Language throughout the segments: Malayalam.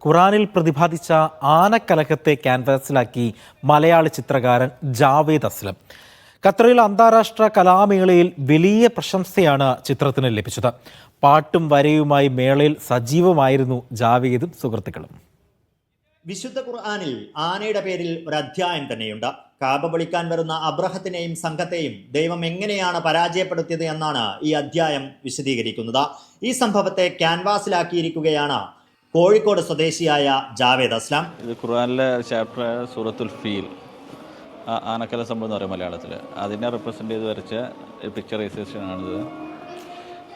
ഖുറാനിൽ പ്രതിപാദിച്ച ആനക്കലഹത്തെ ക്യാൻവാസിലാക്കി മലയാളി ചിത്രകാരൻ ജാവേദ് അസ്ലം. ഖത്തറിൽ അന്താരാഷ്ട്ര കലാമേളയിൽ വലിയ പ്രശംസയാണ് ചിത്രത്തിന് ലഭിച്ചത്. പാട്ടും വരയുമായി മേളയിൽ സജീവമായിരുന്നു ജാവേദും സുഹൃത്തുക്കളും. വിശുദ്ധ ഖുർആനിൽ ആനയുടെ പേരിൽ ഒരു അധ്യായം തന്നെയുണ്ട്. കാബ പൊളിക്കാൻ വരുന്ന അബ്രഹത്തിനെയും സംഘത്തെയും ദൈവം എങ്ങനെയാണ് പരാജയപ്പെടുത്തിയത് എന്നാണ് ഈ അധ്യായം വിശദീകരിക്കുന്നത്. ഈ സംഭവത്തെ ക്യാൻവാസിലാക്കിയിരിക്കുകയാണ് കോഴിക്കോട് സ്വദേശിയായ ജാവേദ് അസ്ലാം. ഇത് ഖുർആനിലെ ചാപ്റ്റർ സൂറത്തുൽ ഫീൽ, ആനക്കല സംഭവം എന്ന് പറയും മലയാളത്തിൽ. അതിനെ റെപ്രസെൻ്റ് ചെയ്ത് വരച്ച പിക്ചറൈസേഷനാണിത്.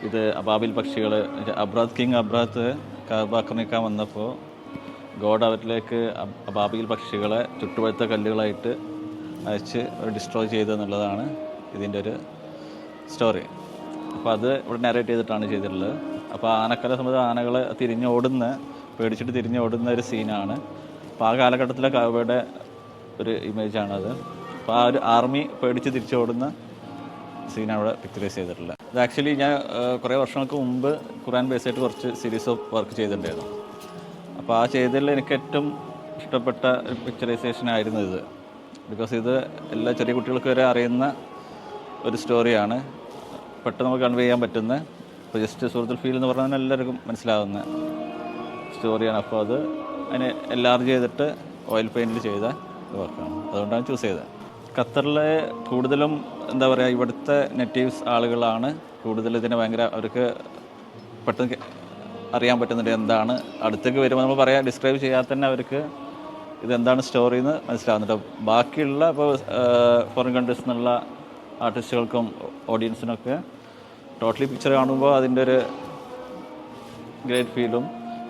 ഇത് അബാബിൽ പക്ഷികൾ, കിങ് അബ്രാത്ത് കാബ ആക്രമിക്കാൻ വന്നപ്പോൾ ഗോഡ് അവരിലേക്ക് അബാബിൽ പക്ഷികളെ ചുട്ടുപഴുത്ത കല്ലുകളായിട്ട് അയച്ച് ഡിസ്ട്രോയ് ചെയ്തെന്നുള്ളതാണ് ഇതിൻ്റെ ഒരു സ്റ്റോറി. അപ്പോൾ അത് ഇവിടെ നാരേറ്റ് ചെയ്തിട്ടാണ് ചെയ്തിട്ടുള്ളത്. അപ്പോൾ ആനക്കല സംബന്ധിച്ച് ആനകൾ പേടിച്ചിട്ട് തിരിഞ്ഞോടുന്ന ഒരു സീനാണ്. അപ്പോൾ ആ കാലഘട്ടത്തിലെ കാബയുടെ ഒരു ഇമേജാണത്. അപ്പോൾ ആ ഒരു ആർമി പേടിച്ച് തിരിച്ചോടുന്ന സീനാണ് ഇവിടെ പിക്ചറൈസ് ചെയ്തിട്ടുള്ളത്. ഇത് ആക്ച്വലി ഞാൻ കുറേ വർഷങ്ങൾക്ക് മുമ്പ് ഖുറാൻ ബേസ് ആയിട്ട് കുറച്ച് സീരീസ് ഓഫ് വർക്ക് ചെയ്തിട്ടുണ്ടായിരുന്നു. അപ്പോൾ ആ ചെയ്തതിൽ എനിക്ക് ഏറ്റവും ഇഷ്ടപ്പെട്ട ഒരു പിക്ചറൈസേഷൻ ആയിരുന്നു ഇത്. ബിക്കോസ് ഇത് എല്ലാ ചെറിയ കുട്ടികൾക്ക് വരെ അറിയുന്ന ഒരു സ്റ്റോറിയാണ്, പെട്ടെന്ന് നമുക്ക് കൺവേ ചെയ്യാൻ പറ്റുന്ന. ഇപ്പോൾ ജസ്റ്റ് സൂറത്തുൽ ഫീൽ എന്ന് പറഞ്ഞാൽ എല്ലാവർക്കും മനസ്സിലാവുന്ന സ്റ്റോറിയാണ്. അപ്പോൾ അത് അതിനെ എൻലാർജ് ചെയ്തിട്ട് ഓയിൽ പെയിൻറ്റിൽ ചെയ്ത വർക്കാണ്. അതുകൊണ്ടാണ് ചൂസ് ചെയ്തത്. ഖത്തറിലെ കൂടുതലും എന്താ പറയുക, ഇവിടുത്തെ നെറ്റീവ്സ് ആളുകളാണ് കൂടുതൽ ഇതിനെ അവർക്ക് പെട്ടെന്ന് അറിയാൻ പറ്റുന്നുണ്ട് എന്താണ്. അടുത്തേക്ക് വരുമ്പോൾ നമ്മൾ ഡിസ്ക്രൈബ് ചെയ്യാതെ തന്നെ അവർക്ക് ഇതെന്താണ് സ്റ്റോറി എന്ന് മനസ്സിലാവുന്നുണ്ട്. ബാക്കിയുള്ള ഇപ്പോൾ ഫോറിൻ കൺട്രീസ് നിന്നുള്ള ആർട്ടിസ്റ്റുകൾക്കും ഓഡിയൻസിനൊക്കെ ടോട്ടലി പിക്ചർ കാണുമ്പോൾ അതിൻ്റെ ഒരു ഗ്രേറ്റ് ഫീലും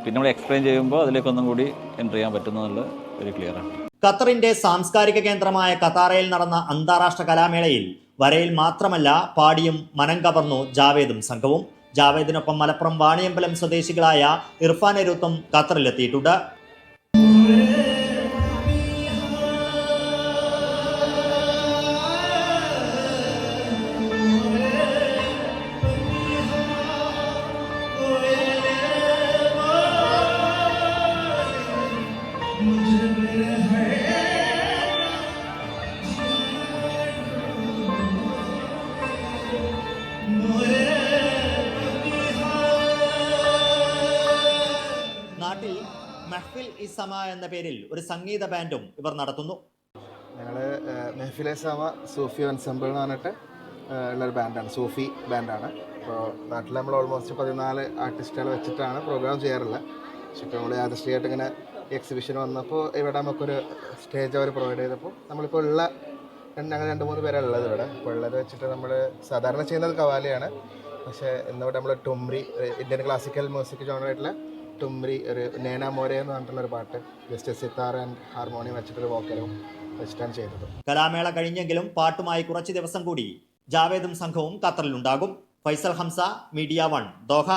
പിന്നെ നമ്മൾ എക്സ്പ്ലെയിൻ ചെയ്യുമ്പോൾ അതിലേക്കൊന്നും കൂടി എൻ്റർ ചെയ്യാൻ പറ്റുന്നുള്ള ഒരു ക്ലിയറാണ്. ഖത്തറിന്റെ സാംസ്കാരിക കേന്ദ്രമായ ഖത്താറയിൽ നടന്ന അന്താരാഷ്ട്ര കലാമേളയിൽ വരയിൽ മാത്രമല്ല പാടിയും മനം കവർന്നു ജാവേദും സംഘവും. ജാവേദിനൊപ്പം മലപ്പുറം വാണിയമ്പലം സ്വദേശികളായ ഇർഫാൻ എരുത്തും ഖത്തറിലെത്തിയിട്ടുണ്ട്. നാട്ടിൽ മെഹ്ഫിൽ ഇസമ എന്ന പേരിൽ ഒരു സംഗീത ബാൻഡും ഇവർ നടത്തുന്നു. ഞങ്ങൾ മെഹ്ഫിൽ ഇസമ സൂഫി എൻസെമ്പിൾ എന്ന് പറഞ്ഞിട്ട് ഉള്ളൊരു ബാൻഡാണ്, സൂഫി ബാൻഡാണ്. അപ്പോൾ നാട്ടിൽ നമ്മൾ ഓൾമോസ്റ്റ് 14 ആർട്ടിസ്റ്റുകൾ വെച്ചിട്ടാണ് പ്രോഗ്രാം ചെയ്യാറുള്ളത്. പക്ഷേ ഇപ്പോൾ നമ്മൾ യാദൃശ്ചികമായിട്ട് ഇങ്ങനെ എക്സിബിഷൻ വന്നപ്പോൾ ഇവിടെ നമുക്കൊരു സ്റ്റേജ് അവർ പ്രൊവൈഡ് ചെയ്തപ്പോൾ നമ്മളിപ്പോൾ ഞങ്ങൾ 2-3 പേരാണ് ഉള്ളത് ഇവിടെ. അപ്പോൾ ഉള്ളത് വെച്ചിട്ട് നമ്മൾ സാധാരണ ചെയ്യുന്നത് കവാലിയാണ്. പക്ഷേ ഇന്നിവിടെ നമ്മൾ ടുംറി, ഇന്ത്യൻ ക്ലാസിക്കൽ മ്യൂസിക് ജോണറായിട്ടുള്ള ടുംറി, ഒരു നേന മോരെ എന്ന് പറഞ്ഞിട്ടുള്ളൊരു പാട്ട് ജസ്റ്റ് സിത്താർ ആൻഡ് ഹാർമോണിയം വെച്ചിട്ടൊരു വോക്കലും വെച്ചിട്ടാണ് ചെയ്തത്. കലാമേള കഴിഞ്ഞെങ്കിലും പാട്ടുമായി കുറച്ച് ദിവസം കൂടി ജാവേദും സംഘവും ഖത്തറിലുണ്ടാകും. Faisal Hamza, Media 1, Doha.